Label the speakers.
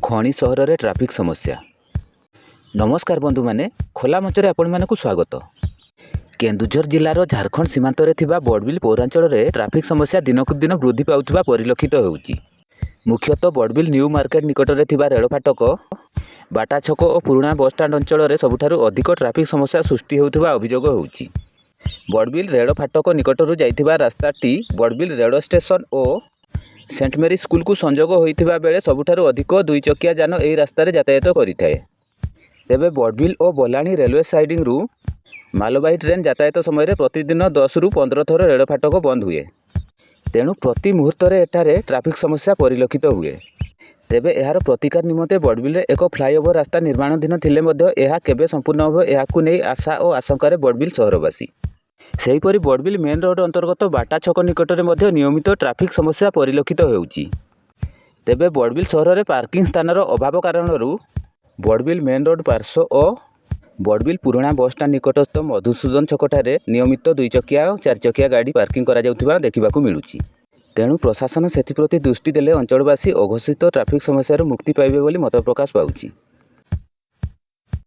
Speaker 1: ଖଣି ସହରରେ ଟ୍ରାଫିକ୍ ସମସ୍ୟା। ନମସ୍କାର ବନ୍ଧୁମାନେ, ଖୋଲା ମଞ୍ଚରେ ଆପଣମାନଙ୍କୁ ସ୍ୱାଗତ। କେନ୍ଦୁଝର ଜିଲ୍ଲାର ଝାରଖଣ୍ଡ ସୀମାନ୍ତରେ ଥିବା ବଡ଼ବିଲ ପୌରାଞ୍ଚଳରେ ଟ୍ରାଫିକ୍ ସମସ୍ୟା ଦିନକୁ ଦିନ ବୃଦ୍ଧି ପାଉଥିବା ପରିଲକ୍ଷିତ ହେଉଛି। ମୁଖ୍ୟତଃ ବଡ଼ବିଲ ନ୍ୟୁ ମାର୍କେଟ ନିକଟରେ ଥିବା ରେଳ ଫାଟକ, ବାଟା ଛକ ଓ ପୁରୁଣା ବସ୍ଷ୍ଟାଣ୍ଡ ଅଞ୍ଚଳରେ ସବୁଠାରୁ ଅଧିକ ଟ୍ରାଫିକ୍ ସମସ୍ୟା ସୃଷ୍ଟି ହେଉଥିବା ଅଭିଯୋଗ ହେଉଛି। ବଡ଼ବିଲ ରେଳ ଫାଟକ ନିକଟରୁ ଯାଇଥିବା ରାସ୍ତାଟି ବଡ଼ବିଲ ରେଳ ଷ୍ଟେସନ ଓ ସେଣ୍ଟ ମେରି ସ୍କୁଲକୁ ସଂଯୋଗ ହୋଇଥିବା ବେଳେ ସବୁଠାରୁ ଅଧିକ ଦୁଇ ଚକିଆ ଯାନ ଏହି ରାସ୍ତାରେ ଯାତାୟାତ କରିଥାଏ। ତେବେ ବଡ଼ବିଲ ଓ ବଲାଣି ରେଲୱେ ସାଇଡିଂରୁ ମାଲବାହୀ ଟ୍ରେନ୍ ଯାତାୟାତ ସମୟରେ ପ୍ରତିଦିନ 10ରୁ 15 ଥର ରେଳ ଫାଟକ ବନ୍ଦ ହୁଏ। ତେଣୁ ପ୍ରତି ମୁହୂର୍ତ୍ତରେ ଏଠାରେ ଟ୍ରାଫିକ୍ ସମସ୍ୟା ପରିଲକ୍ଷିତ ହୁଏ। ତେବେ ଏହାର ପ୍ରତିକାର ନିମନ୍ତେ ବଡ଼ବିଲରେ ଏକ ଫ୍ଲାଏଓଭର ରାସ୍ତା ନିର୍ମାଣାଧୀନ ଥିଲେ ମଧ୍ୟ ଏହା କେବେ ସମ୍ପୂର୍ଣ୍ଣ ହେବ, ଏହାକୁ ନେଇ ଆଶା ଓ ଆଶଙ୍କାରେ ବଡ଼ବିଲ ସହରବାସୀ। ସେହିପରି ବଡ଼ବିଲ ମେନ୍ ରୋଡ୍ ଅନ୍ତର୍ଗତ ବାଟା ଛକ ନିକଟରେ ମଧ୍ୟ ନିୟମିତ ଟ୍ରାଫିକ୍ ସମସ୍ୟା ପରିଲକ୍ଷିତ ହେଉଛି। ତେବେ ବଡ଼ବିଲ ସହରରେ ପାର୍କିଂ ସ୍ଥାନର ଅଭାବ କାରଣରୁ ବଡ଼ବିଲ ମେନ୍ ରୋଡ୍ ପାର୍ଶ୍ୱ ଓ ବଡ଼ବିଲ ପୁରୁଣା ବସ୍ଷ୍ଟାଣ୍ଡ ନିକଟସ୍ଥ ମଧୁସୂଦନ ଛକଠାରେ ନିୟମିତ 2 ଚକିଆ ଓ 4 ଚକିଆ ଗାଡ଼ି ପାର୍କିଂ କରାଯାଉଥିବା ଦେଖିବାକୁ ମିଳୁଛି। ତେଣୁ ପ୍ରଶାସନ ସେଥିପ୍ରତି ଦୃଷ୍ଟି ଦେଲେ ଅଞ୍ଚଳବାସୀ ଅଘୋଷିତ ଟ୍ରାଫିକ୍ ସମସ୍ୟାରୁ ମୁକ୍ତି ପାଇବେ ବୋଲି ମତ ପ୍ରକାଶ ପାଉଛି।